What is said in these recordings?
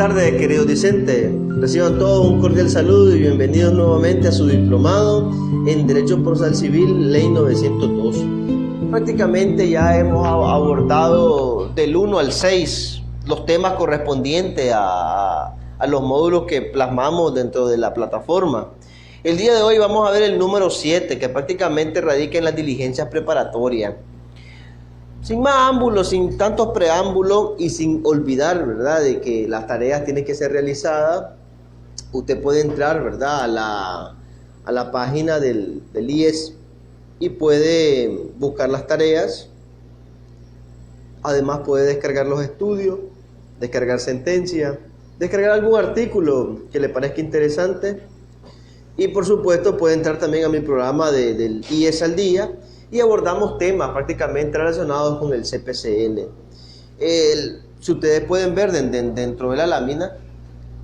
tardes, queridos discentes. Reciban todos un cordial saludo y bienvenidos nuevamente a su diplomado en Derecho Procesal Civil, Ley 902. Prácticamente ya hemos abordado del 1 al 6 los temas correspondientes a los módulos que plasmamos dentro de la plataforma. El día de hoy vamos a ver el número 7, que prácticamente radica en las diligencias preparatorias. Sin más ámbulos, sin tantos preámbulos y sin olvidar, ¿verdad?, de que las tareas tienen que ser realizadas, usted puede entrar, ¿verdad?, a la página del IES y puede buscar las tareas. Además puede descargar los estudios, descargar sentencias, descargar algún artículo que le parezca interesante. Y por supuesto puede entrar también a mi programa del IES al día y abordamos temas prácticamente relacionados con el CPCL. Si ustedes pueden ver dentro de la lámina,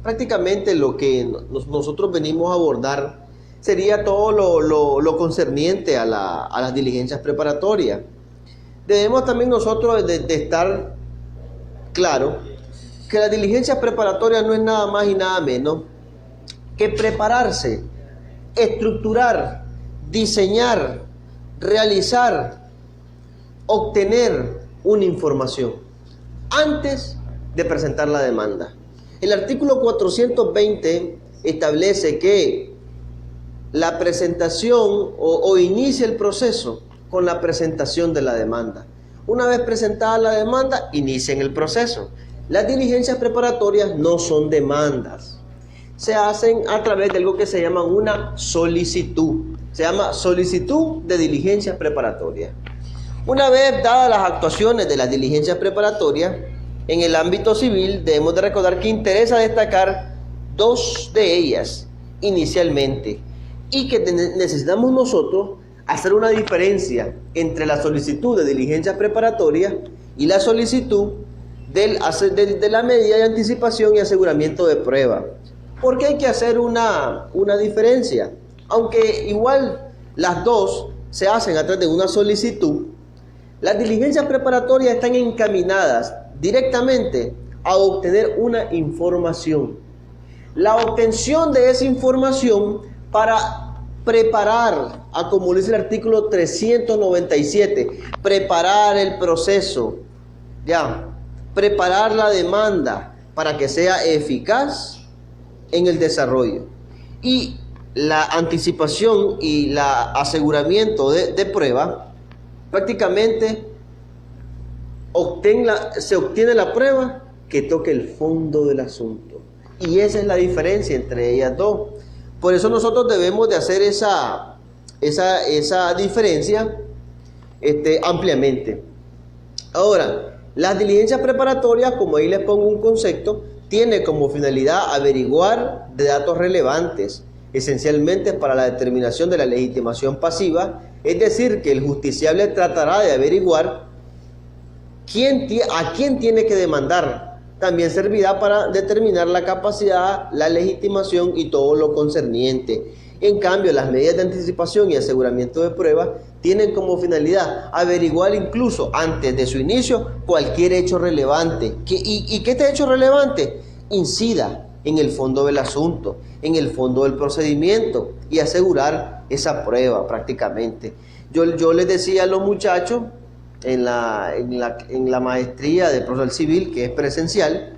prácticamente lo que nosotros venimos a abordar sería todo lo concerniente a las diligencias preparatorias. Debemos también nosotros de estar claro que las diligencias preparatorias no es nada más y nada menos que prepararse, estructurar, diseñar, realizar, obtener una información antes de presentar la demanda. El artículo 420 establece que la presentación o inicia el proceso con la presentación de la demanda. Una vez presentada la demanda, inician el proceso. Las diligencias preparatorias no son demandas. Se hacen a través de algo que se llama una solicitud. Se llama solicitud de diligencias preparatorias. Una vez dadas las actuaciones de las diligencias preparatorias, en el ámbito civil debemos de recordar que interesa destacar dos de ellas inicialmente y que necesitamos nosotros hacer una diferencia entre la solicitud de diligencias preparatorias y la solicitud de la medida de anticipación y aseguramiento de prueba. ¿Por qué hay que hacer una diferencia? Aunque igual las dos se hacen a través de una solicitud, las diligencias preparatorias están encaminadas directamente a obtener una información. La obtención de esa información para preparar, como dice el artículo 397, preparar el proceso, preparar la demanda para que sea eficaz en el desarrollo. Y la anticipación y el aseguramiento de prueba, prácticamente se obtiene la prueba que toque el fondo del asunto. Y esa es la diferencia entre ellas dos. Por eso nosotros debemos de hacer esa diferencia ampliamente. Ahora, las diligencias preparatorias, como ahí les pongo un concepto, tiene como finalidad averiguar de datos relevantes, esencialmente para la determinación de la legitimación pasiva, es decir, que el justiciable tratará de averiguar a quién tiene que demandar. También servirá para determinar la capacidad, la legitimación y todo lo concerniente. En cambio, las medidas de anticipación y aseguramiento de pruebas tienen como finalidad averiguar incluso antes de su inicio cualquier hecho relevante. ¿Y que este hecho relevante incida en el fondo del asunto, en el fondo del procedimiento y asegurar esa prueba prácticamente? Yo les decía a los muchachos en la maestría de procesal civil, que es presencial,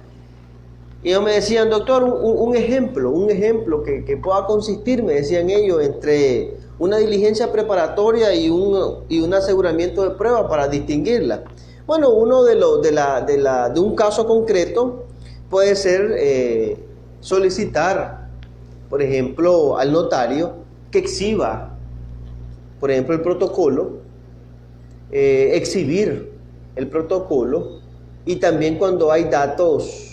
y ellos me decían, doctor, un ejemplo que pueda consistir, me decían ellos, entre una diligencia preparatoria y un aseguramiento de prueba para distinguirla. Bueno, uno de un caso concreto puede ser solicitar, por ejemplo, al notario que exhiba, por ejemplo, el protocolo, exhibir el protocolo, y también cuando hay datos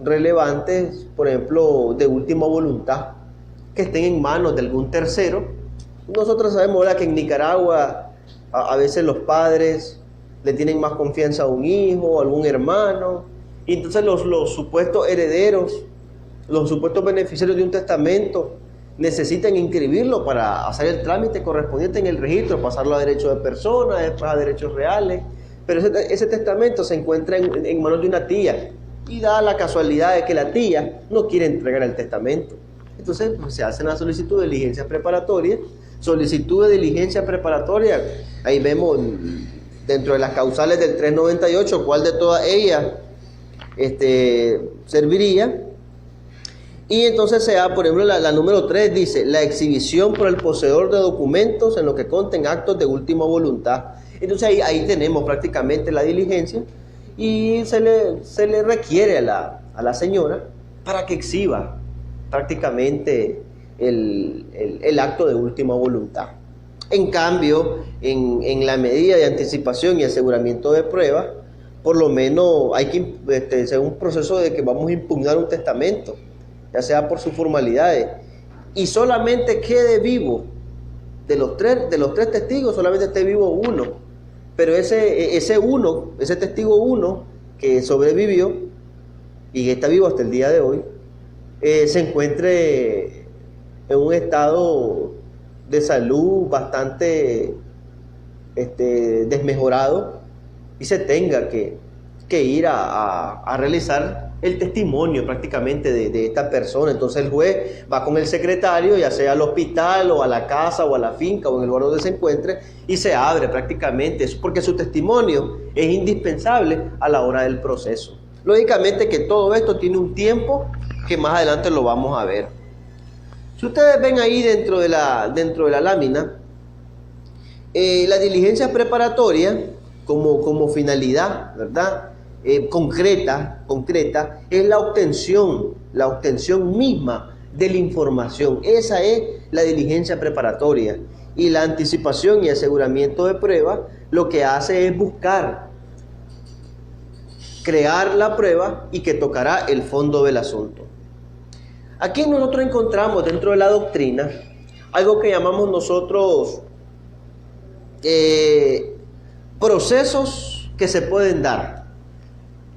relevantes, por ejemplo, de última voluntad, que estén en manos de algún tercero. Nosotros sabemos ahora que en Nicaragua a veces los padres le tienen más confianza a un hijo, a algún hermano, y entonces los supuestos herederos, los supuestos beneficiarios de un testamento necesitan inscribirlo para hacer el trámite correspondiente en el registro, pasarlo a derechos de personas, después a derechos reales. Pero ese testamento se encuentra en manos de una tía y da la casualidad de que la tía no quiere entregar el testamento. Entonces pues, se hace una solicitud de diligencia preparatoria. Solicitud de diligencia preparatoria, ahí vemos dentro de las causales del 398 cuál de todas ellas serviría. Y entonces se da, por ejemplo, la número 3 dice, la exhibición por el poseedor de documentos en lo que conten actos de última voluntad. Entonces ahí tenemos prácticamente la diligencia y se le requiere a la señora para que exhiba prácticamente el acto de última voluntad. En cambio, en la medida de anticipación y aseguramiento de pruebas, por lo menos hay que hacer un proceso de que vamos a impugnar un testamento, ya sea por sus formalidades, y solamente quede vivo de los tres testigos, solamente esté vivo uno, pero ese testigo uno que sobrevivió y que está vivo hasta el día de hoy, se encuentre en un estado de salud bastante desmejorado y se tenga que ir a realizar el testimonio prácticamente de esta persona. Entonces el juez va con el secretario, ya sea al hospital o a la casa o a la finca o en el lugar donde se encuentre, y se abre prácticamente eso, porque su testimonio es indispensable a la hora del proceso. Lógicamente que todo esto tiene un tiempo que más adelante lo vamos a ver. Si ustedes ven ahí dentro de la lámina, la diligencia preparatoria como finalidad, ¿verdad? Concreta, es la obtención misma de la información. Esa es la diligencia preparatoria. Y la anticipación y aseguramiento de prueba lo que hace es buscar, crear la prueba y que tocará el fondo del asunto. Aquí nosotros encontramos dentro de la doctrina algo que llamamos nosotros procesos que se pueden dar.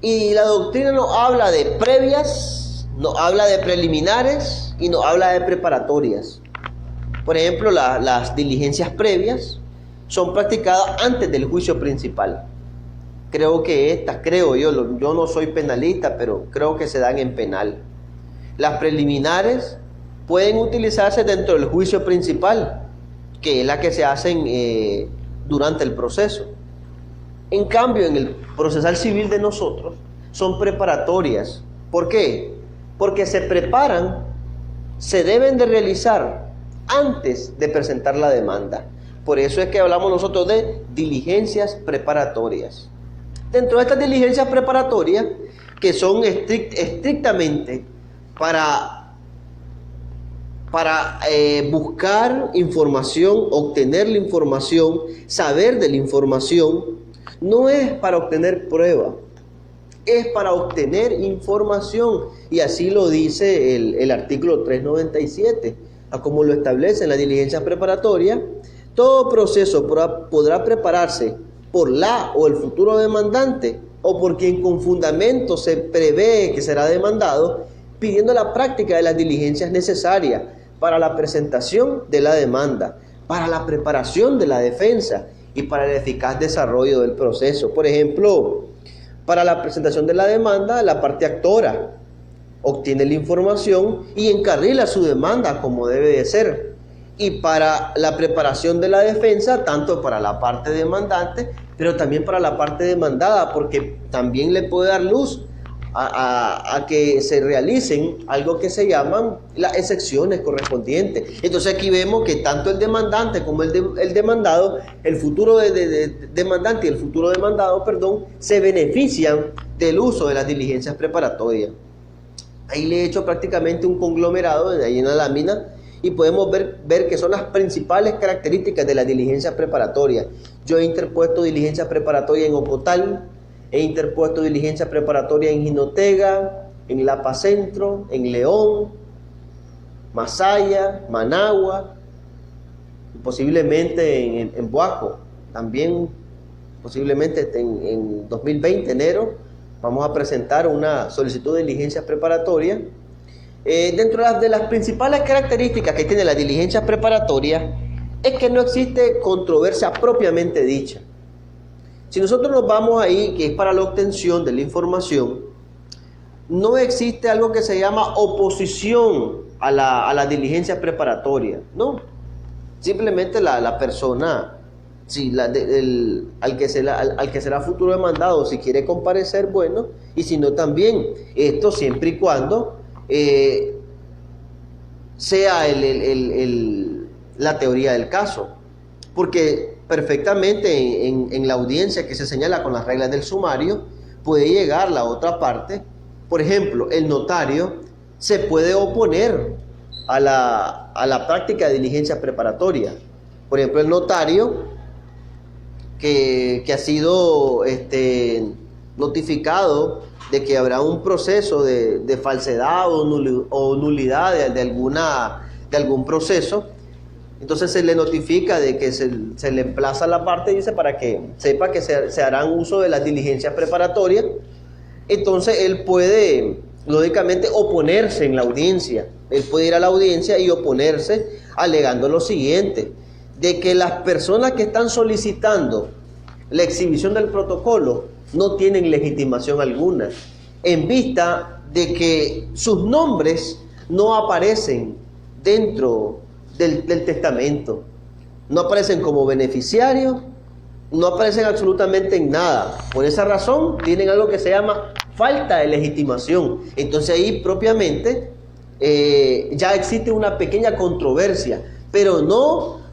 Y la doctrina nos habla de previas, nos habla de preliminares y nos habla de preparatorias. Por ejemplo, las diligencias previas son practicadas antes del juicio principal. Creo yo no soy penalista, pero creo que se dan en penal. Las preliminares pueden utilizarse dentro del juicio principal, que es la que se hacen durante el proceso. En cambio, en el procesal civil de nosotros, son preparatorias. ¿Por qué? Porque se preparan, se deben de realizar antes de presentar la demanda. Por eso es que hablamos nosotros de diligencias preparatorias. Dentro de estas diligencias preparatorias, que son estrictamente para buscar información, obtener la información, saber de la información, no es para obtener prueba, es para obtener información. Y así lo dice el artículo 397, a como lo establece en la diligencia preparatoria. Todo proceso podrá prepararse por la o el futuro demandante o por quien con fundamento se prevé que será demandado, pidiendo la práctica de las diligencias necesarias para la presentación de la demanda, para la preparación de la defensa y para el eficaz desarrollo del proceso. Por ejemplo, para la presentación de la demanda, la parte actora obtiene la información y encarrila su demanda como debe de ser. Y para la preparación de la defensa, tanto para la parte demandante, pero también para la parte demandada, porque también le puede dar luz a que se realicen algo que se llaman las excepciones correspondientes. Entonces aquí vemos que tanto el demandante como el demandado, el futuro demandante y el futuro demandado, se benefician del uso de las diligencias preparatorias. Ahí le he hecho prácticamente un conglomerado de ahí en la lámina y podemos ver que son las principales características de la diligencia preparatoria. Yo he interpuesto diligencia preparatoria en Ocotal, he interpuesto diligencia preparatoria en Jinotega, en Lapa Centro, en León, Masaya, Managua, posiblemente en Buaco. También posiblemente en 2020, enero, vamos a presentar una solicitud de diligencia preparatoria. Dentro de las principales características que tiene la diligencia preparatoria es que no existe controversia propiamente dicha. Si nosotros nos vamos ahí, que es para la obtención de la información, no existe algo que se llama oposición a la diligencia preparatoria, ¿no? Simplemente la persona, si al que será futuro demandado, si quiere comparecer, bueno, y si no también, esto siempre y cuando sea la teoría del caso, porque perfectamente en la audiencia que se señala con las reglas del sumario, puede llegar la otra parte. Por ejemplo, el notario se puede oponer a la práctica de diligencia preparatoria. Por ejemplo, el notario que ha sido notificado de que habrá un proceso de falsedad o nulidad de algún proceso, entonces se le notifica de que se le emplaza a la parte, dice, para que sepa que se harán uso de las diligencias preparatorias. Entonces él puede, lógicamente, oponerse en la audiencia. Él puede ir a la audiencia y oponerse alegando lo siguiente, de que las personas que están solicitando la exhibición del protocolo no tienen legitimación alguna, en vista de que sus nombres no aparecen dentro del testamento, no aparecen como beneficiarios, no aparecen absolutamente en nada. Por esa razón tienen algo que se llama falta de legitimación. Entonces ahí propiamente ya existe una pequeña controversia, pero no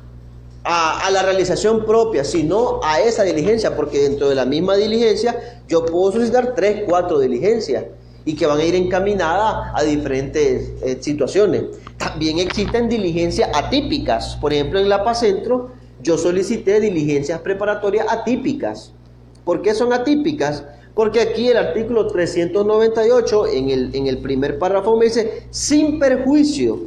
a la realización propia, sino a esa diligencia, porque dentro de la misma diligencia yo puedo solicitar 3, 4 diligencias y que van a ir encaminadas a diferentes situaciones. También existen diligencias atípicas. Por ejemplo, en la Pacentro yo solicité diligencias preparatorias atípicas. ¿Por qué son atípicas? Porque aquí el artículo 398 en el primer párrafo me dice: sin perjuicio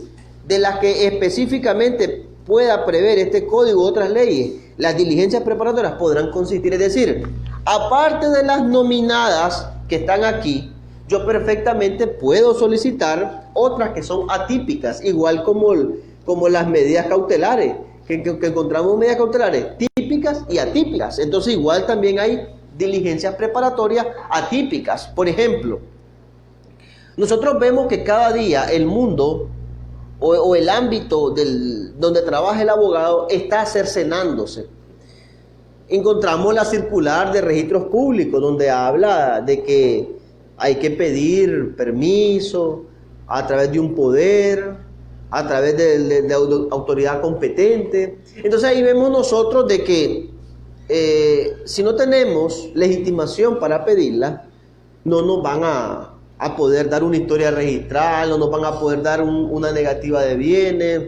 de las que específicamente pueda prever este código u otras leyes, las diligencias preparatorias podrán consistir, es decir, aparte de las nominadas que están aquí, yo perfectamente puedo solicitar otras que son atípicas, igual como las medidas cautelares, que encontramos medidas cautelares típicas y atípicas. Entonces igual también hay diligencias preparatorias atípicas. Por ejemplo, nosotros vemos que cada día el mundo o el ámbito donde trabaja el abogado está cercenándose. Encontramos la circular de registros públicos, donde habla de que hay que pedir permiso a través de un poder, a través de autoridad competente. Entonces ahí vemos nosotros de que si no tenemos legitimación para pedirla, no nos van a poder dar una historia registral, no nos van a poder dar una negativa de bienes.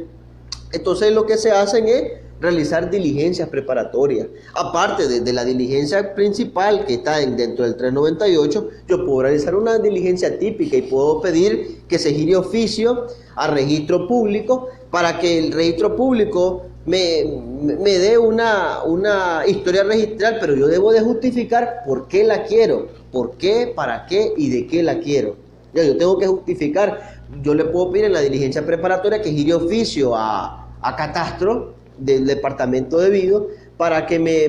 Entonces lo que se hacen es realizar diligencias preparatorias. Aparte de la diligencia principal que está dentro del 398, yo puedo realizar una diligencia típica y puedo pedir que se gire oficio a registro público para que el registro público me dé una historia registral, pero yo debo de justificar por qué la quiero, por qué, para qué y de qué la quiero. Yo tengo que justificar. Yo le puedo pedir en la diligencia preparatoria que gire oficio a catastro del departamento debido para que me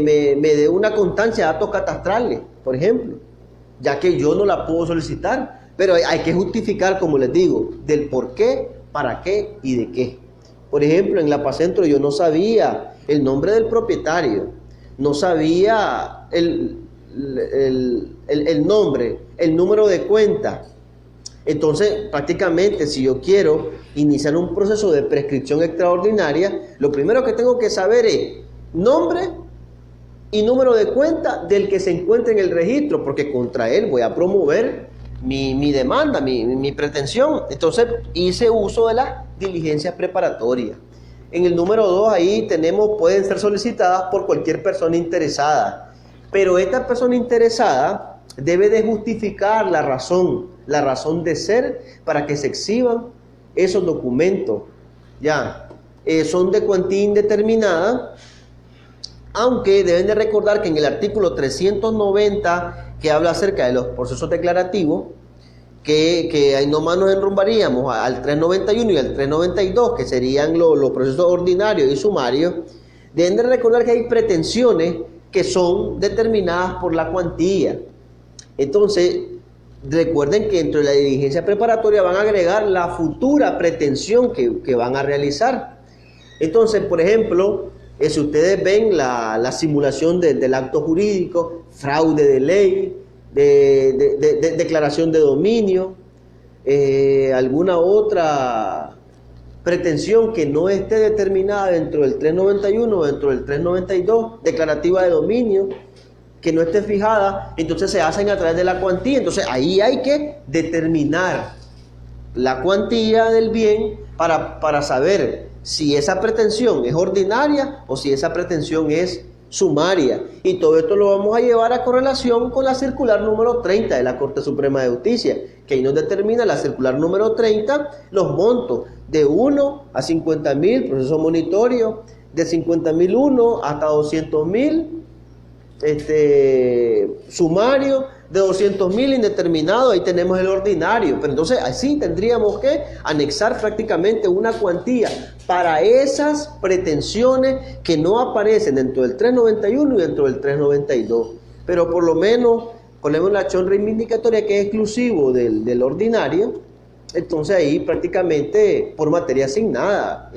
dé una constancia de datos catastrales, por ejemplo, ya que yo no la puedo solicitar, pero hay que justificar, como les digo, del por qué, para qué y de qué. Por ejemplo, en la Pacentro yo no sabía el nombre del propietario, no sabía el nombre, el número de cuenta. Entonces, prácticamente, si yo quiero iniciar un proceso de prescripción extraordinaria, lo primero que tengo que saber es nombre y número de cuenta del que se encuentre en el registro, porque contra él voy a promover mi demanda, mi pretensión. Entonces, hice uso de las diligencias preparatorias. En el número 2, ahí pueden ser solicitadas por cualquier persona interesada, pero esta persona interesada debe de justificar la razón de ser para que se exhiban esos documentos. Son de cuantía indeterminada, aunque deben de recordar que en el artículo 390, que habla acerca de los procesos declarativos, que ahí nomás nos enrumbaríamos al 391 y al 392, que serían los procesos ordinarios y sumarios, deben de recordar que hay pretensiones que son determinadas por la cuantía. Entonces, Recuerden que dentro de la diligencia preparatoria van a agregar la futura pretensión que van a realizar. Entonces, por ejemplo, si ustedes ven la simulación del acto jurídico, fraude de ley, de declaración de dominio, alguna otra pretensión que no esté determinada dentro del 391 o dentro del 392, declarativa de dominio, que no esté fijada, entonces se hacen a través de la cuantía. Entonces ahí hay que determinar la cuantía del bien para saber si esa pretensión es ordinaria o si esa pretensión es sumaria. Y todo esto lo vamos a llevar a correlación con la circular número 30 de la Corte Suprema de Justicia, que ahí nos determina la circular número 30 los montos de 1 a 50.000, proceso monitorio, de 50.001 hasta 200.000, sumario, de 200.000 indeterminado, ahí tenemos el ordinario. Pero entonces así tendríamos que anexar prácticamente una cuantía para esas pretensiones que no aparecen dentro del 391 y dentro del 392. Pero por lo menos ponemos la acción reivindicatoria que es exclusivo del ordinario. Entonces ahí prácticamente por materia asignada,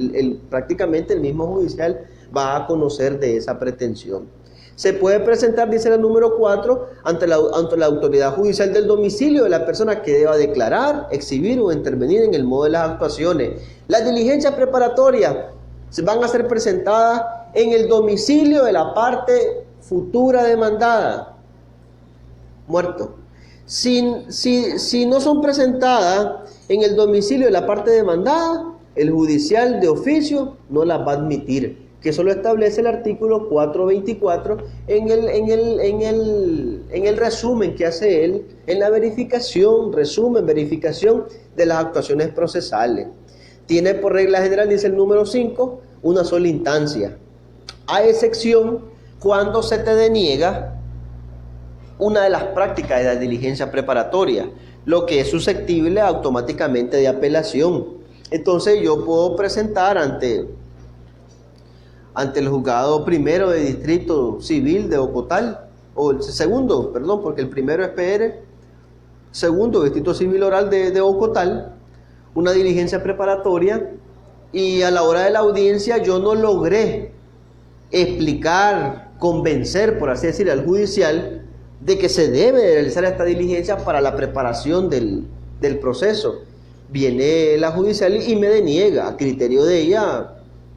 prácticamente el mismo judicial va a conocer de esa pretensión. Se puede presentar, dice la número 4, ante la autoridad judicial del domicilio de la persona que deba declarar, exhibir o intervenir en el modo de las actuaciones. Las diligencias preparatorias van a ser presentadas en el domicilio de la parte futura demandada. Muerto. Si no son presentadas en el domicilio de la parte demandada, el judicial de oficio no las va a admitir, que eso lo establece el artículo 424 en el resumen que hace él en la verificación de las actuaciones procesales. Tiene por regla general, dice el número 5, una sola instancia, a excepción cuando se te deniega una de las prácticas de la diligencia preparatoria, lo que es susceptible automáticamente de apelación. Entonces yo puedo presentar ante el juzgado primero de distrito civil de Ocotal, o el segundo, perdón, porque el primero es PR, segundo distrito civil oral de Ocotal, una diligencia preparatoria, y a la hora de la audiencia yo no logré explicar, convencer, por así decir, al judicial de que se debe realizar esta diligencia para la preparación del proceso. Viene la judicial y me deniega, a criterio de ella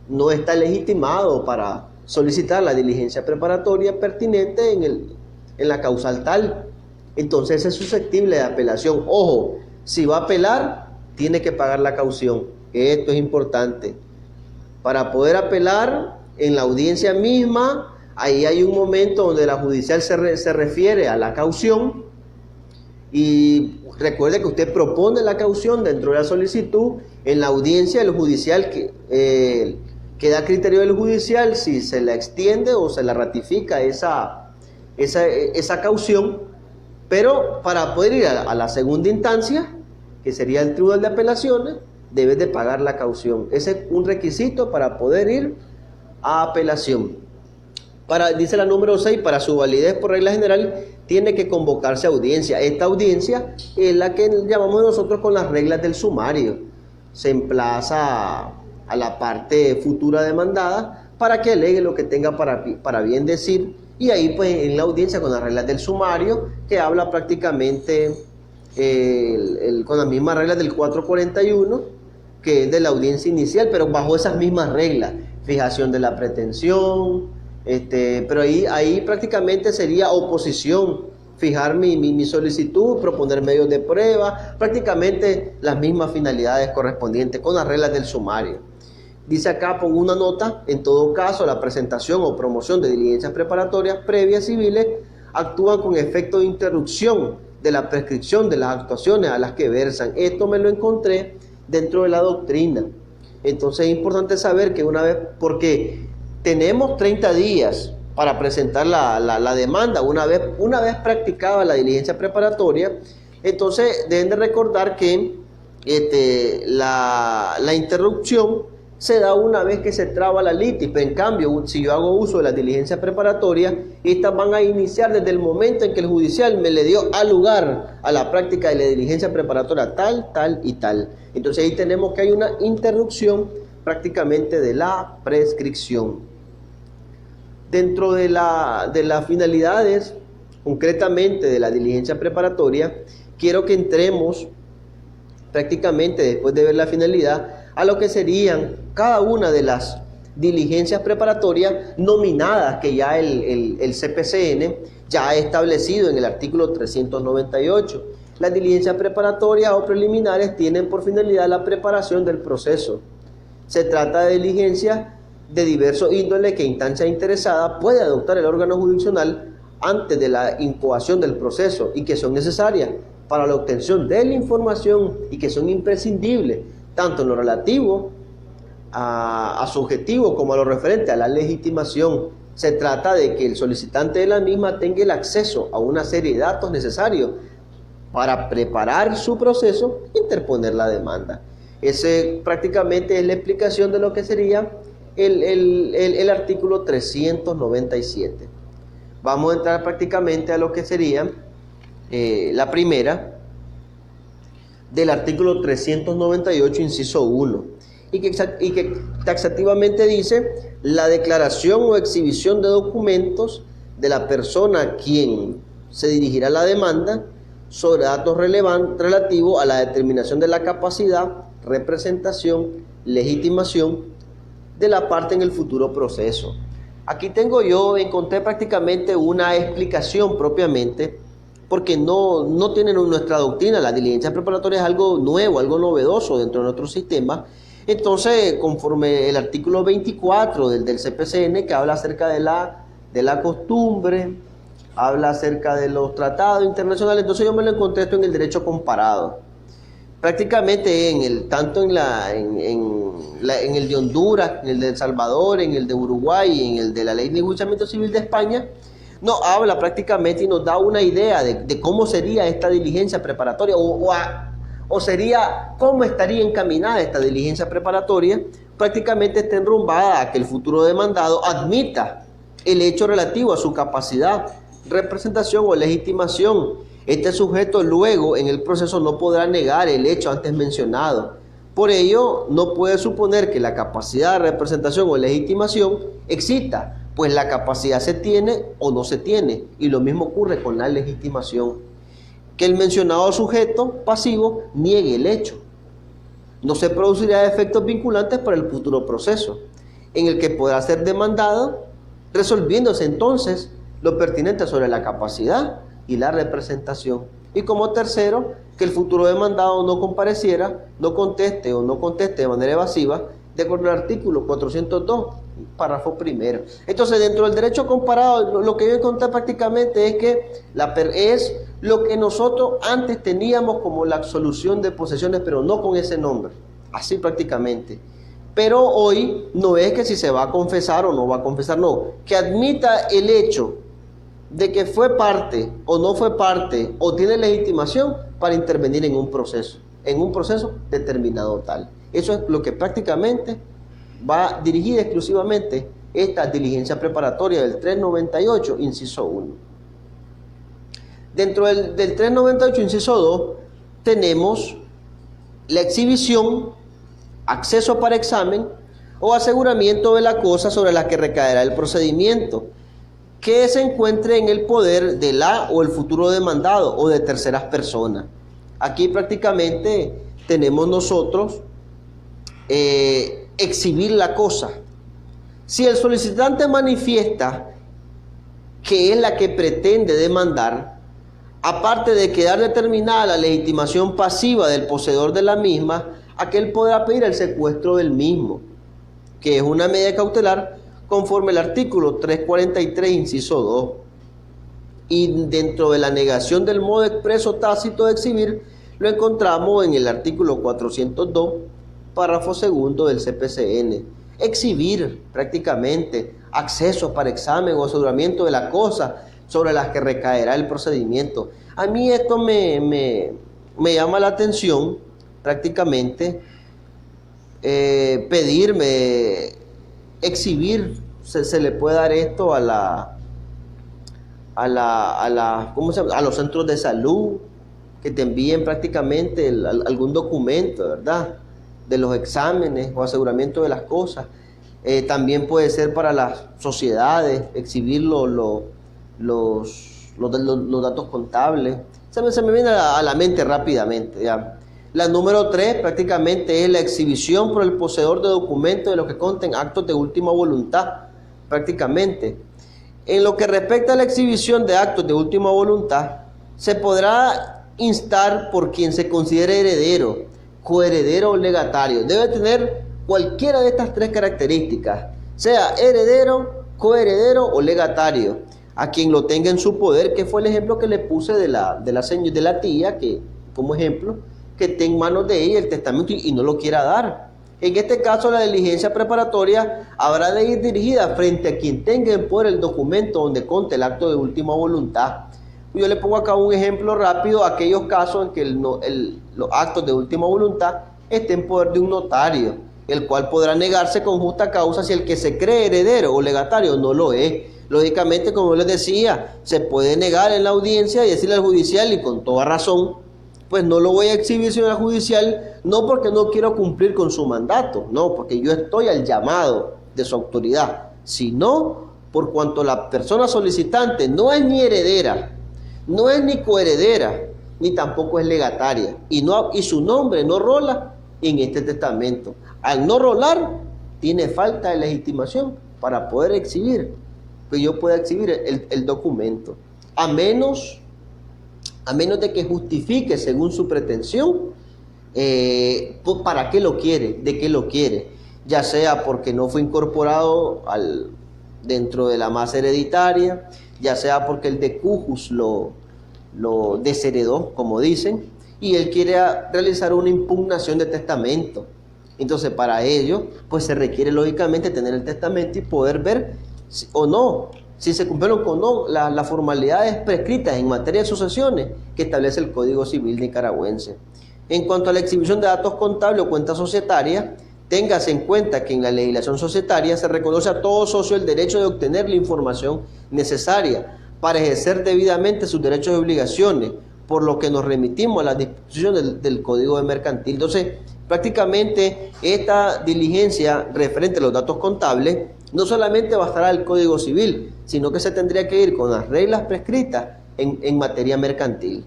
no está legitimado para solicitar la diligencia preparatoria pertinente en la causal tal. Entonces es susceptible de apelación. Ojo, si va a apelar, tiene que pagar la caución. Esto es importante. Para poder apelar en la audiencia misma, ahí hay un momento donde la judicial se refiere a la caución, y recuerde que usted propone la caución dentro de la solicitud. En la audiencia el judicial queda a criterio del judicial si se la extiende o se la ratifica esa caución, pero para poder ir a la segunda instancia, que sería el Tribunal de Apelaciones, debes de pagar la caución. Ese es un requisito para poder ir a apelación. Dice la número 6, para su validez por regla general, tiene que convocarse audiencia. Esta audiencia es la que llamamos nosotros con las reglas del sumario. Se emplaza a la parte futura demandada para que alegue lo que tenga para bien decir, y ahí pues en la audiencia con las reglas del sumario, que habla prácticamente con las mismas reglas del 441, que es de la audiencia inicial, pero bajo esas mismas reglas, fijación de la pretensión, pero ahí prácticamente sería oposición, fijar mi solicitud, proponer medios de prueba, prácticamente las mismas finalidades correspondientes con las reglas del sumario. Dice acá, pongo una nota: en todo caso, la presentación o promoción de diligencias preparatorias previas civiles actúan con efecto de interrupción de la prescripción de las actuaciones a las que versan. Esto me lo encontré dentro de la doctrina. Entonces es importante saber que una vez, porque tenemos 30 días para presentar la demanda, una vez practicada la diligencia preparatoria. Entonces deben de recordar que la interrupción se da una vez que se traba la litis, pero en cambio, si yo hago uso de las diligencias preparatorias, estas van a iniciar desde el momento en que el judicial me le dio al lugar a la práctica de la diligencia preparatoria tal, tal y tal. Entonces ahí tenemos que hay una interrupción prácticamente de la prescripción. Dentro de las finalidades, concretamente de la diligencia preparatoria, quiero que entremos prácticamente, después de ver la finalidad, a lo que serían cada una de las diligencias preparatorias nominadas que ya el CPCN ya ha establecido en el artículo 398. Las diligencias preparatorias o preliminares tienen por finalidad la preparación del proceso. Se trata de diligencias de diversos índoles que instancia interesada puede adoptar el órgano jurisdiccional antes de la incoación del proceso y que son necesarias para la obtención de la información y que son imprescindibles tanto en lo relativo a su objetivo como a lo referente a la legitimación. Se trata de que el solicitante de la misma tenga el acceso a una serie de datos necesarios para preparar su proceso e interponer la demanda. Ese prácticamente es la explicación de lo que sería el artículo 397. Vamos a entrar prácticamente a lo que sería la primera del artículo 398, inciso 1, y que taxativamente dice: la declaración o exhibición de documentos de la persona a quien se dirigirá la demanda sobre datos relativos a la determinación de la capacidad, representación, legitimación de la parte en el futuro proceso. Aquí encontré prácticamente una explicación propiamente, porque no tienen nuestra doctrina. La diligencia preparatoria es algo nuevo, algo novedoso dentro de nuestro sistema. Entonces, conforme el artículo 24 del CPCN, que habla acerca de la costumbre, habla acerca de los tratados internacionales, entonces yo me lo encontré esto en el derecho comparado. Prácticamente tanto en el de Honduras, en el de El Salvador, en el de Uruguay y en el de la Ley de Enjuiciamiento Civil de España, nos habla prácticamente y nos da una idea de cómo sería esta diligencia preparatoria o sería cómo estaría encaminada esta diligencia preparatoria. Prácticamente está enrumbada a que el futuro demandado admita el hecho relativo a su capacidad, representación o legitimación. Este sujeto luego en el proceso no podrá negar el hecho antes mencionado. Por ello, no puede suponer que la capacidad de representación o legitimación exista, pues la capacidad se tiene o no se tiene, y lo mismo ocurre con la legitimación. Que el mencionado sujeto pasivo niegue el hecho. No se producirá efectos vinculantes para el futuro proceso, en el que podrá ser demandado, resolviéndose entonces lo pertinente sobre la capacidad y la representación. Y como tercero, que el futuro demandado no compareciera, no conteste de manera evasiva, de acuerdo al artículo 402, párrafo primero. Entonces, dentro del derecho comparado, lo que yo encontré prácticamente es que es lo que nosotros antes teníamos como la absolución de posesiones, pero no con ese nombre, así prácticamente. Pero hoy no es que si se va a confesar o no va a confesar, no, que admita el hecho de que fue parte o no fue parte o tiene legitimación para intervenir en un proceso determinado tal. Eso es lo que prácticamente va dirigida exclusivamente esta diligencia preparatoria del 398, inciso 1. Dentro del 398, inciso 2, tenemos la exhibición, acceso para examen o aseguramiento de la cosa sobre la que recaerá el procedimiento, que se encuentre en el poder de la o el futuro demandado o de terceras personas. Aquí prácticamente tenemos nosotros exhibir la cosa. Si el solicitante manifiesta que es la que pretende demandar, aparte de quedar determinada la legitimación pasiva del poseedor de la misma, aquel podrá pedir el secuestro del mismo, que es una medida cautelar conforme al artículo 343, inciso 2. Y dentro de la negación del modo expreso tácito de exhibir, lo encontramos en el artículo 402, párrafo segundo del CPCN. Exhibir prácticamente accesos para examen o aseguramiento de la cosa sobre las que recaerá el procedimiento. A mí esto me llama la atención prácticamente pedirme, exhibir, se le puede dar esto ¿cómo se llama? A los centros de salud, que te envíen prácticamente algún documento, ¿verdad? De los exámenes o aseguramiento de las cosas. También puede ser para las sociedades, exhibir los datos contables. Se me viene a la mente rápidamente, ¿ya? La número 3 prácticamente es la exhibición por el poseedor de documentos de los que conten actos de última voluntad, prácticamente. En lo que respecta a la exhibición de actos de última voluntad, se podrá instar por quien se considere heredero, coheredero o legatario. Debe tener cualquiera de estas 3 características, sea heredero, coheredero o legatario, a quien lo tenga en su poder, que fue el ejemplo que le puse de la tía, que como ejemplo, que esté en manos de ella el testamento y no lo quiera dar. En este caso, la diligencia preparatoria habrá de ir dirigida frente a quien tenga en poder el documento donde conte el acto de última voluntad. Yo le pongo acá un ejemplo rápido, aquellos casos en que los actos de última voluntad estén en poder de un notario, el cual podrá negarse con justa causa si el que se cree heredero o legatario no lo es. Lógicamente, como les decía, se puede negar en la audiencia y decirle al judicial, y con toda razón, pues no lo voy a exhibir, señor judicial, no porque no quiero cumplir con su mandato, no, porque yo estoy al llamado de su autoridad, sino por cuanto la persona solicitante no es ni heredera, no es ni coheredera, ni tampoco es legataria, y su nombre no rola en este testamento. Al no rolar, tiene falta de legitimación para poder exhibir, que yo pueda exhibir el documento, a menos de que justifique según su pretensión para qué lo quiere, de qué lo quiere, ya sea porque no fue incorporado dentro de la masa hereditaria, ya sea porque el decujus lo desheredó, como dicen, y él quiere realizar una impugnación de testamento. Entonces, para ello, pues se requiere lógicamente tener el testamento y poder ver si se cumplieron o no las formalidades prescritas en materia de sucesiones que establece el Código Civil nicaragüense. En cuanto a la exhibición de datos contables o cuentas societarias, téngase en cuenta que en la legislación societaria se reconoce a todo socio el derecho de obtener la información necesaria para ejercer debidamente sus derechos y obligaciones, por lo que nos remitimos a las disposiciones del Código de Mercantil. Entonces, prácticamente esta diligencia referente a los datos contables no solamente bastará el Código Civil, sino que se tendría que ir con las reglas prescritas en materia mercantil.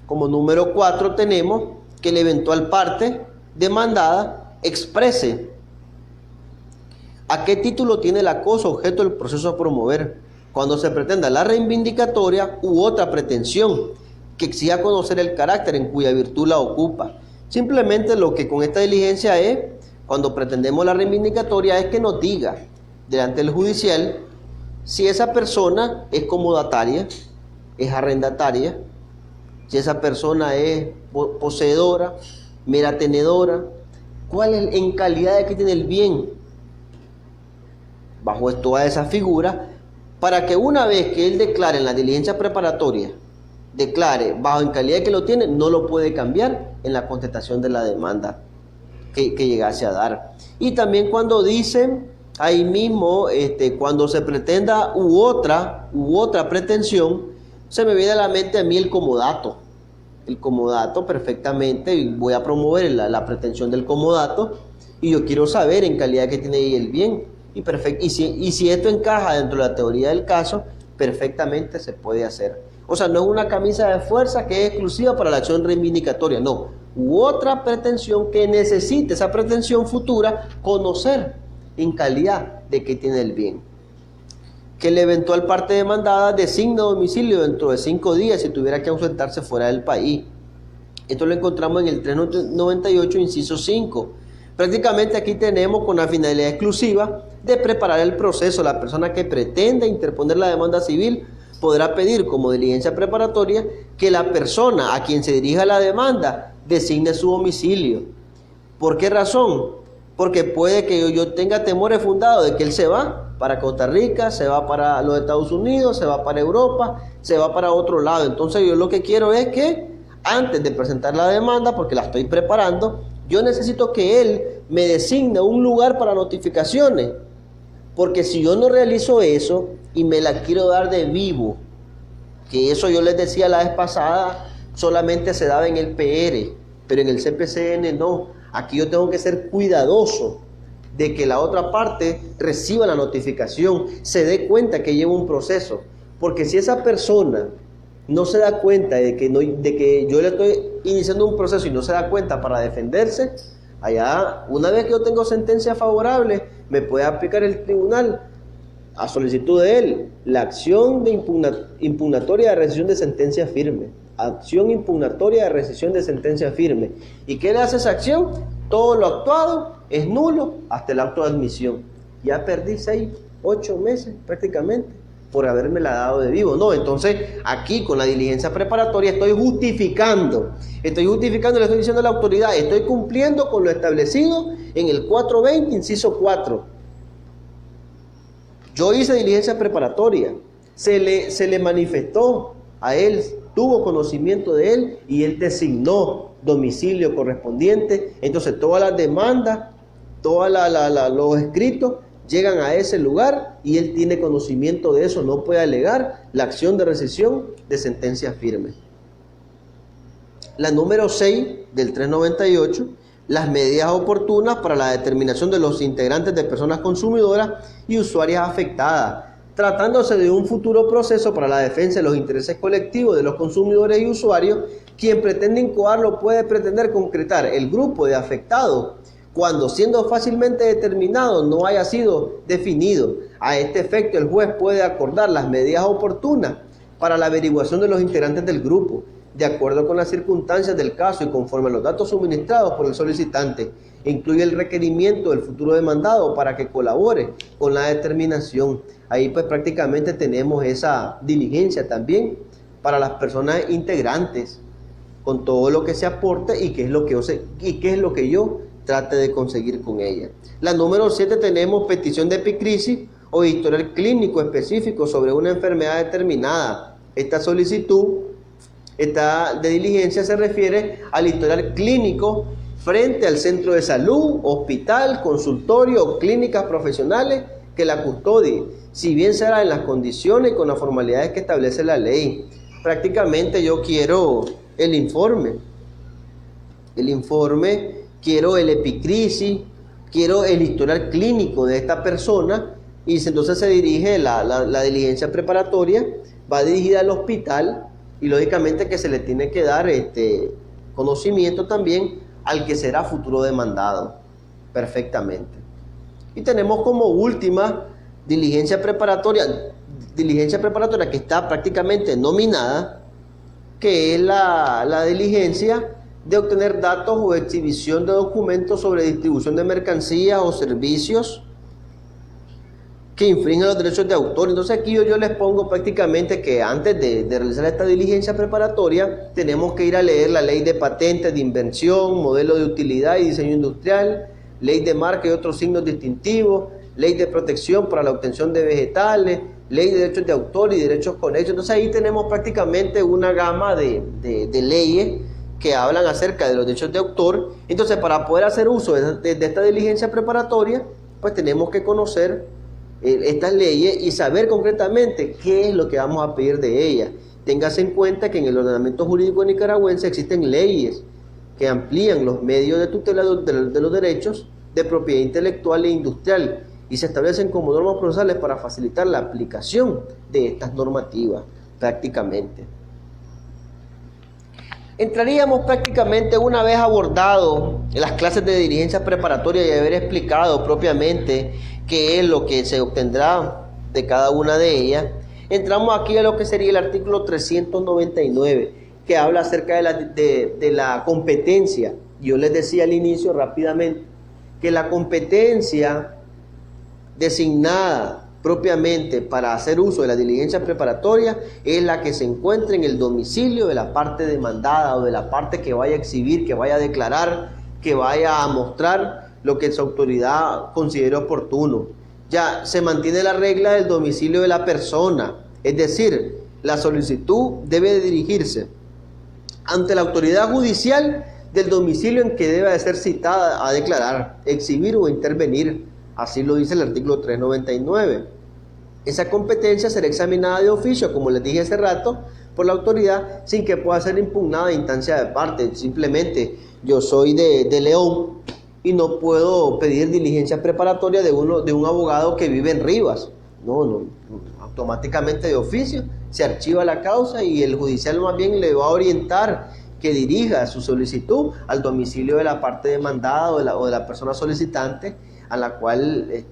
Como número 4 tenemos que la eventual parte demandada exprese a qué título tiene la cosa objeto del proceso a promover, cuando se pretenda la reivindicatoria u otra pretensión que exija conocer el carácter en cuya virtud la ocupa. Simplemente lo que con esta diligencia es, cuando pretendemos la reivindicatoria, es que nos diga delante del judicial si esa persona es comodataria, es arrendataria, si esa persona es poseedora, mera tenedora, cuál es en calidad de que tiene el bien, bajo toda esa figura, para que una vez que él declare en la diligencia preparatoria, declare bajo en calidad de que lo tiene, no lo puede cambiar en la contestación de la demanda que llegase a dar. Y también cuando dicen ahí mismo, cuando se pretenda u otra pretensión, se me viene a la mente a mí el comodato. El comodato perfectamente, y voy a promover la pretensión del comodato, y yo quiero saber en calidad que tiene ahí el bien, y si esto encaja dentro de la teoría del caso, perfectamente se puede hacer. O sea, no es una camisa de fuerza que es exclusiva para la acción reivindicatoria, no. U otra pretensión que necesite esa pretensión futura conocer en calidad de que tiene el bien. Que la eventual parte demandada designe domicilio dentro de 5 días si tuviera que ausentarse fuera del país. Esto lo encontramos en el 398, inciso 5. Prácticamente aquí tenemos con la finalidad exclusiva de preparar el proceso. La persona que pretenda interponer la demanda civil podrá pedir como diligencia preparatoria que la persona a quien se dirija la demanda designe su domicilio. ¿Por qué razón? Porque puede que yo tenga temores fundados de que él se va para Costa Rica, se va para los Estados Unidos, se va para Europa, se va para otro lado. Entonces yo lo que quiero es que antes de presentar la demanda, porque la estoy preparando, Yo necesito que él me designe un lugar para notificaciones, porque si yo no realizo eso y me la quiero dar de vivo, que eso yo les decía la vez pasada, solamente se daba en el PR, pero en el CPCN no. Aquí yo tengo que ser cuidadoso de que la otra parte reciba la notificación, se dé cuenta que lleva un proceso, porque si esa persona no se da cuenta de que yo le estoy iniciando un proceso y no se da cuenta para defenderse, allá, una vez que yo tengo sentencia favorable, me puede aplicar el tribunal, a solicitud de él, la acción de impugnatoria de rescisión de sentencia firme. Acción impugnatoria de rescisión de sentencia firme. ¿Y qué le hace esa acción? Todo lo actuado es nulo hasta el acto de admisión. Ya perdí 6, 8 meses prácticamente por haberme la dado de vivo. No, entonces aquí con la diligencia preparatoria estoy justificando, le estoy diciendo a la autoridad, estoy cumpliendo con lo establecido en el 420, inciso 4. Yo hice diligencia preparatoria, se le manifestó a él, tuvo conocimiento de él y él designó domicilio correspondiente. Entonces todas las demandas, todos los escritos llegan a ese lugar y él tiene conocimiento de eso, no puede alegar la acción de rescisión de sentencia firme. La número 6 del 398, las medidas oportunas para la determinación de los integrantes de personas consumidoras y usuarias afectadas, tratándose de un futuro proceso para la defensa de los intereses colectivos de los consumidores y usuarios. Quien pretende incoarlo puede pretender concretar el grupo de afectados cuando, siendo fácilmente determinado, no haya sido definido. A este efecto, el juez puede acordar las medidas oportunas para la averiguación de los integrantes del grupo, de acuerdo con las circunstancias del caso y conforme a los datos suministrados por el solicitante. Incluye el requerimiento del futuro demandado para que colabore con la determinación. Ahí pues prácticamente tenemos esa diligencia también para las personas integrantes, con todo lo que se aporte y qué es lo que yo trate de conseguir con ella. La número 7 tenemos petición de epicrisis o historial clínico específico sobre una enfermedad determinada. Esta solicitud de diligencia se refiere al historial clínico frente al centro de salud, hospital, consultorio o clínicas profesionales que la custodie, si bien será en las condiciones y con las formalidades que establece la ley. Prácticamente yo quiero el informe, quiero el epicrisis, quiero el historial clínico de esta persona, y entonces se dirige la diligencia preparatoria, va dirigida al hospital, y lógicamente que se le tiene que dar conocimiento también al que será futuro demandado, perfectamente. Y tenemos como última diligencia preparatoria que está prácticamente nominada, que es la diligencia de obtener datos o exhibición de documentos sobre distribución de mercancías o servicios que infringen los derechos de autor. Entonces aquí yo les pongo prácticamente que antes de realizar esta diligencia preparatoria tenemos que ir a leer la ley de patentes de invención, modelo de utilidad y diseño industrial, ley de marca y otros signos distintivos, ley de protección para la obtención de vegetales, ley de derechos de autor y derechos conexos. Entonces ahí tenemos prácticamente una gama de leyes que hablan acerca de los derechos de autor. Entonces para poder hacer uso de esta diligencia preparatoria, pues tenemos que conocer estas leyes y saber concretamente qué es lo que vamos a pedir de ellas. Téngase en cuenta que en el ordenamiento jurídico nicaragüense existen leyes que amplían los medios de tutela de los derechos de propiedad intelectual e industrial y se establecen como normas procesales para facilitar la aplicación de estas normativas prácticamente. Entraríamos prácticamente, una vez abordado las clases de diligencia preparatoria y haber explicado propiamente qué es lo que se obtendrá de cada una de ellas, entramos aquí a lo que sería el artículo 399, que habla acerca de la competencia. Yo les decía al inicio rápidamente que la competencia designada propiamente para hacer uso de la diligencia preparatoria es la que se encuentra en el domicilio de la parte demandada o de la parte que vaya a exhibir, que vaya a declarar, que vaya a mostrar lo que su autoridad considere oportuno. Ya se mantiene la regla del domicilio de la persona, es decir, la solicitud debe dirigirse ante la autoridad judicial del domicilio en que debe de ser citada a declarar, exhibir o intervenir. Así lo dice el artículo 399. Esa competencia será examinada de oficio, como les dije hace rato, por la autoridad sin que pueda ser impugnada a instancia de parte. Simplemente yo soy de León y no puedo pedir diligencia preparatoria de un abogado que vive en Rivas. No, automáticamente de oficio se archiva la causa y el judicial más bien le va a orientar que dirija su solicitud al domicilio de la parte demandada o de la persona solicitante, a la cual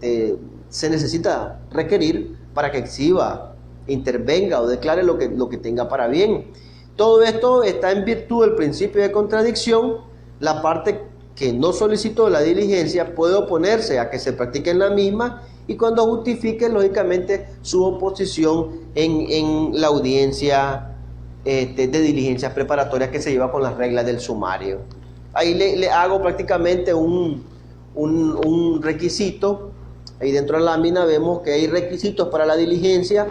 se necesita requerir para que exhiba, intervenga o declare lo que tenga para bien. Todo esto está en virtud del principio de contradicción. La parte que no solicitó la diligencia puede oponerse a que se practique en la misma y cuando justifique, lógicamente, su oposición en la audiencia de diligencias preparatorias que se lleva con las reglas del sumario. Ahí le hago prácticamente un requisito. Ahí dentro de la lámina vemos que hay requisitos para la diligencia,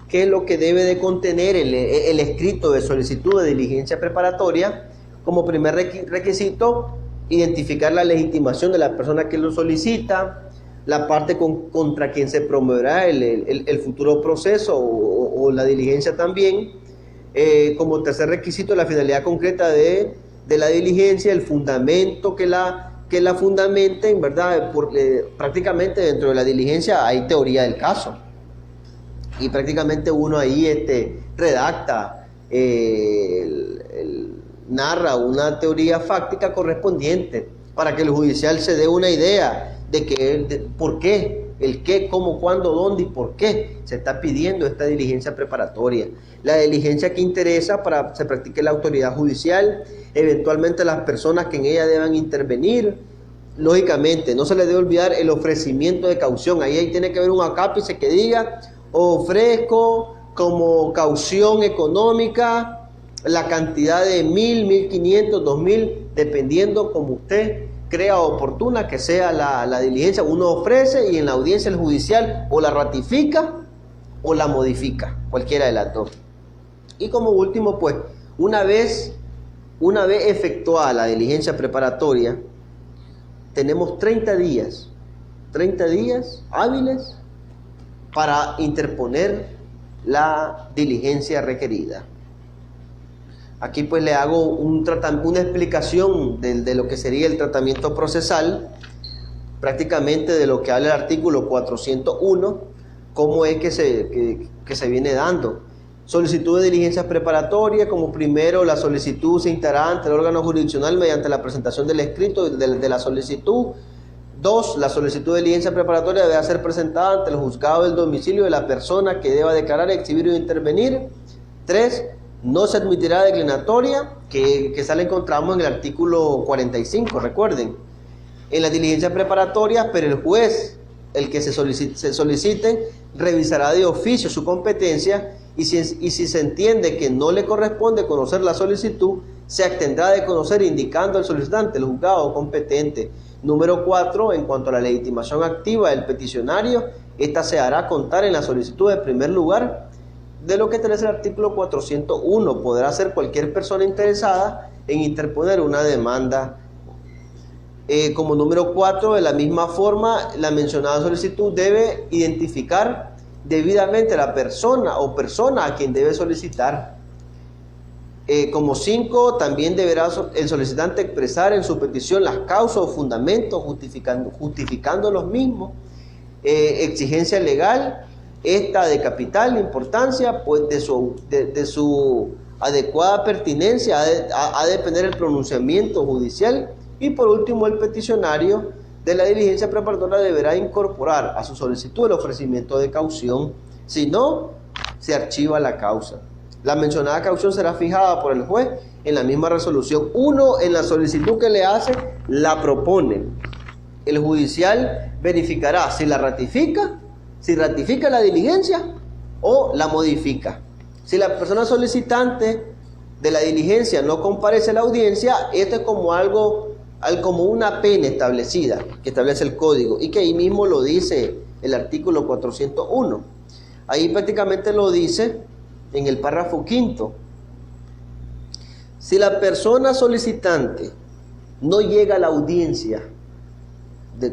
que es lo que debe de contener el escrito de solicitud de diligencia preparatoria. Como primer requisito, identificar la legitimación de la persona que lo solicita, la parte contra quien se promoverá el futuro proceso o la diligencia también. Como tercer requisito, la finalidad concreta de la diligencia, el fundamento que la fundamenten, ¿verdad? Prácticamente dentro de la diligencia hay teoría del caso y prácticamente uno ahí redacta, narra una teoría fáctica correspondiente para que el judicial se dé una idea de por qué, el qué, cómo, cuándo, dónde y por qué se está pidiendo esta diligencia preparatoria. La diligencia que interesa para que se practique la autoridad judicial, eventualmente las personas que en ella deban intervenir. Lógicamente, no se le debe olvidar el ofrecimiento de caución. Ahí tiene que haber un acápice que diga: ofrezco como caución económica la cantidad de 1.000, 1.500, 2.000, dependiendo como usted crea oportuna que sea la diligencia. Uno ofrece y en la audiencia el judicial o la ratifica o la modifica, cualquiera de las dos. Y como último, pues, una vez efectuada la diligencia preparatoria, tenemos 30 días hábiles para interponer la diligencia requerida. Aquí pues le hago una explicación de lo que sería el tratamiento procesal, prácticamente de lo que habla el artículo 401, cómo es que se viene dando. Solicitud de diligencias preparatorias: como primero, la solicitud se integrará ante el órgano jurisdiccional mediante la presentación del escrito de la solicitud. 2. La solicitud de diligencia preparatoria deberá ser presentada ante el juzgado del domicilio de la persona que deba declarar, exhibir o intervenir. 3. No se admitirá declinatoria, que la encontramos en el artículo 45, recuerden. En las diligencias preparatorias, pero el juez, el que se soliciten, revisará de oficio su competencia y si se entiende que no le corresponde conocer la solicitud, se abstendrá de conocer indicando al solicitante el juzgado competente. Número 4. En cuanto a la legitimación activa del peticionario, esta se hará contar en la solicitud de primer lugar. De lo que establece el artículo 401, podrá ser cualquier persona interesada en interponer una demanda. Como número 4, de la misma forma, la mencionada solicitud debe identificar debidamente a la persona o persona a quien debe solicitar. Como 5, también deberá el solicitante expresar en su petición las causas o fundamentos justificando los mismos. Exigencia legal, esta de capital importancia, pues de su adecuada pertinencia ha de depender el pronunciamiento judicial. Y por último, el peticionario de la diligencia preparatoria deberá incorporar a su solicitud el ofrecimiento de caución. Si no, se archiva la causa. La mencionada caución será fijada por el juez en la misma resolución. Uno, en la solicitud que le hace, la propone. El judicial verificará si ratifica la diligencia o la modifica. Si la persona solicitante de la diligencia no comparece a la audiencia, esto es como una pena establecida, que establece el código, y que ahí mismo lo dice el artículo 401. Ahí prácticamente lo dice en el párrafo 5. Si la persona solicitante no llega a la audiencia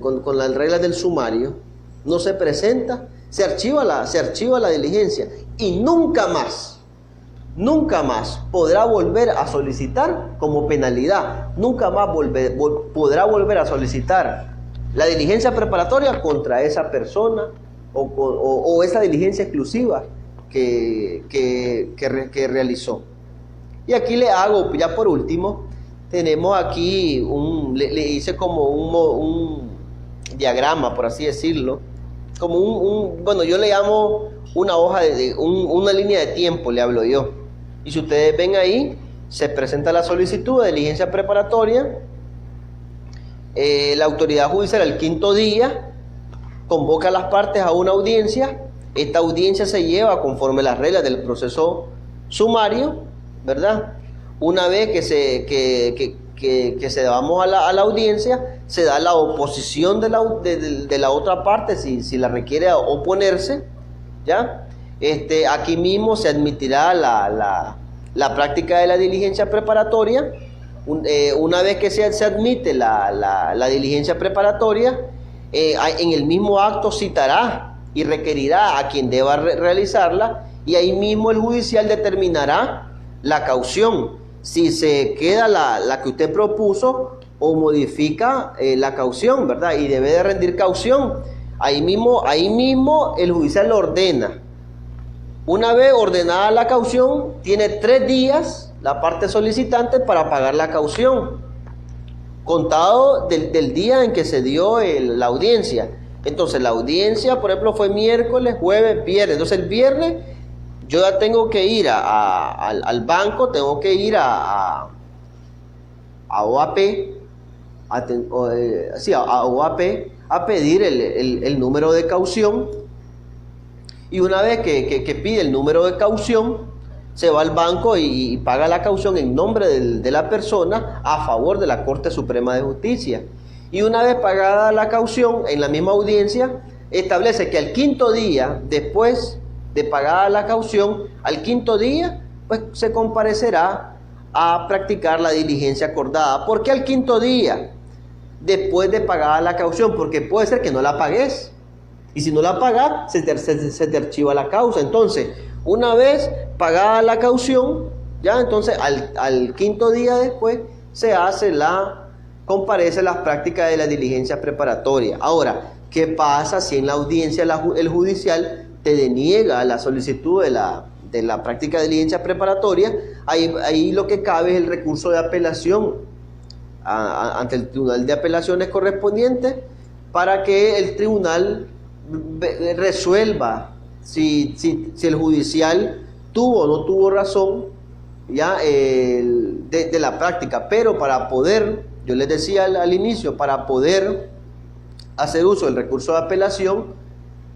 con las reglas del sumario, no se presenta, se archiva la diligencia y nunca más podrá volver a solicitar como penalidad, nunca más podrá volver a solicitar la diligencia preparatoria contra esa persona o esa diligencia exclusiva que realizó. Y aquí le hago, ya por último, tenemos aquí, le hice como un diagrama, por así decirlo, como bueno, yo le llamo una hoja, una línea de tiempo, le hablo yo. Y si ustedes ven ahí, se presenta la solicitud de diligencia preparatoria, la autoridad judicial al 5.º día convoca a las partes a una audiencia. Esta audiencia se lleva conforme las reglas del proceso sumario, ¿verdad? Una vez que se vamos a la audiencia, se da la oposición de la otra parte si la requiere oponerse, ¿ya? Aquí mismo se admitirá la práctica de la diligencia preparatoria. Una vez que se admite la diligencia preparatoria, en el mismo acto citará y requerirá a quien deba realizarla, y ahí mismo el judicial determinará la caución, si se queda la que usted propuso o modifica la caución, ¿verdad? Y debe de rendir caución. Ahí mismo el judicial lo ordena. Una vez ordenada la caución, tiene 3 días la parte solicitante para pagar la caución, contado del día en que se dio la audiencia. Entonces la audiencia, por ejemplo, fue miércoles, jueves, viernes. Entonces el viernes yo ya tengo que ir al banco, tengo que ir a OAP, a OAP a pedir el número de caución. Y una vez que pide el número de caución, se va al banco y paga la caución en nombre de la persona a favor de la Corte Suprema de Justicia. Y una vez pagada la caución, en la misma audiencia, establece que al 5.º día, después de pagada la caución, al 5.º día, pues se comparecerá a practicar la diligencia acordada. ¿Por qué al 5.º día? Después de pagada la caución, porque puede ser que no la pagues. Y si no la pagas, se te archiva la causa. Entonces, una vez pagada la caución, ya entonces al 5.º día después comparece las prácticas de la diligencia preparatoria. Ahora, ¿qué pasa si en la audiencia el judicial te deniega la solicitud de la práctica de diligencia preparatoria? Ahí lo que cabe es el recurso de apelación ante el Tribunal de Apelaciones correspondiente, para que el tribunal resuelva si el judicial tuvo o no tuvo razón ya de la práctica. Pero para poder, yo les decía al inicio, para poder hacer uso del recurso de apelación,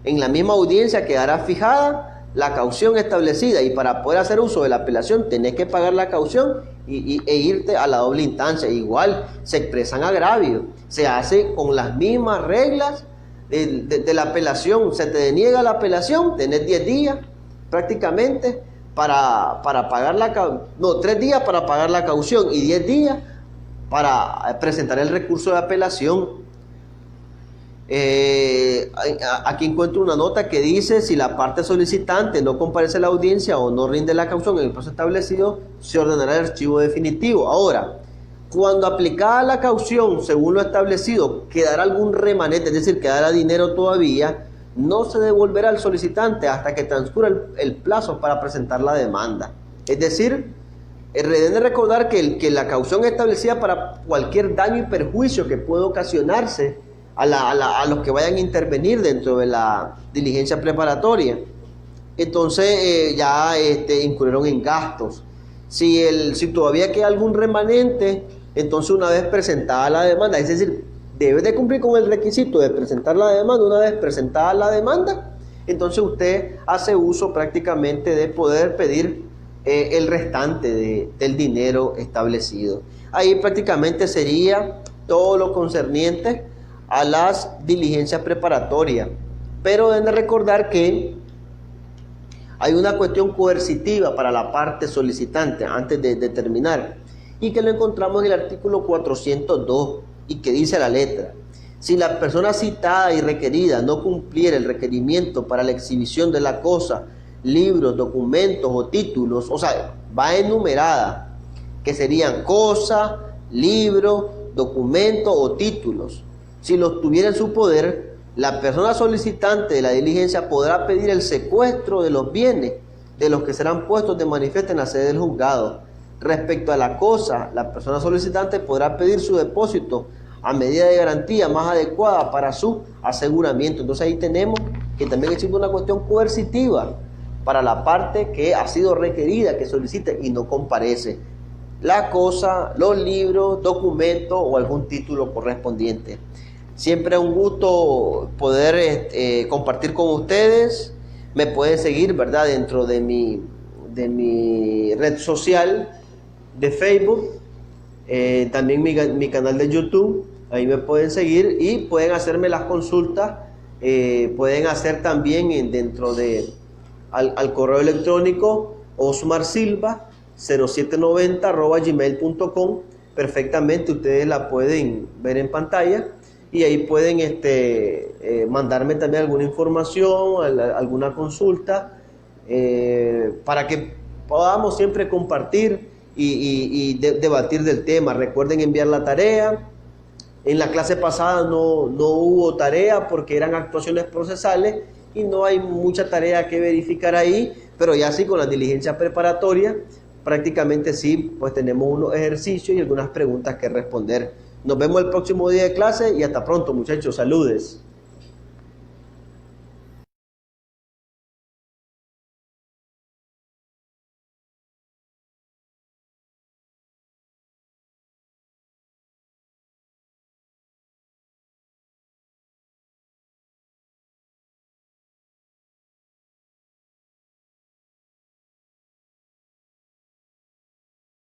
en la misma audiencia quedará fijada la caución establecida, y para poder hacer uso de la apelación tenés que pagar la caución e irte a la doble instancia. Igual se expresan agravios, se hace con las mismas reglas de la apelación. Se te deniega la apelación, tenés 10 días prácticamente para pagar 3 días para pagar la caución y 10 días para presentar el recurso de apelación. Aquí encuentro una nota que dice: si la parte solicitante no comparece a la audiencia o no rinde la caución en el plazo establecido, se ordenará el archivo definitivo. Ahora, cuando aplicada la caución según lo establecido quedará algún remanente, es decir, quedará dinero todavía, no se devolverá al solicitante hasta que transcurra el plazo para presentar la demanda. Es decir, deben de recordar que la caución es establecida para cualquier daño y perjuicio que pueda ocasionarse a los que vayan a intervenir dentro de la diligencia preparatoria. Entonces ya incurrieron en gastos. Si todavía queda algún remanente, entonces una vez presentada la demanda, es decir, debe de cumplir con el requisito de presentar la demanda. Una vez presentada la demanda, entonces usted hace uso prácticamente de poder pedir el restante del dinero establecido. Ahí prácticamente sería todo lo concerniente a las diligencias preparatorias. Pero deben de recordar que hay una cuestión coercitiva para la parte solicitante antes de terminar. y que lo encontramos en el artículo 402 y que dice la letra: si la persona citada y requerida no cumpliera el requerimiento para la exhibición de la cosa, libros, documentos o títulos, o sea, va enumerada, que serían cosa, libro, documento o títulos. Si los tuviera en su poder, la persona solicitante de la diligencia podrá pedir el secuestro de los bienes de los que serán puestos de manifiesto en la sede del juzgado. Respecto a la cosa, la persona solicitante podrá pedir su depósito a medida de garantía más adecuada para su aseguramiento. Entonces ahí tenemos que también existe una cuestión coercitiva para la parte que ha sido requerida, que solicite y no comparece. La cosa, los libros, documentos o algún título correspondiente. Siempre es un gusto poder compartir con ustedes. Me pueden seguir, ¿verdad?, dentro de mi red social de Facebook, también mi canal de YouTube. Ahí me pueden seguir y pueden hacerme las consultas. Pueden hacer también dentro de al correo electrónico osmarsilva0790@gmail.com. Perfectamente, ustedes la pueden ver en pantalla y ahí pueden mandarme también alguna información, alguna consulta, para que podamos siempre compartir y debatir del tema. Recuerden enviar la tarea. En la clase pasada no hubo tarea porque eran actuaciones procesales y no hay mucha tarea que verificar ahí, pero ya sí con la diligencia preparatoria prácticamente sí, pues tenemos unos ejercicios y algunas preguntas que responder. Nos vemos el próximo día de clase y hasta pronto, muchachos. Saludes.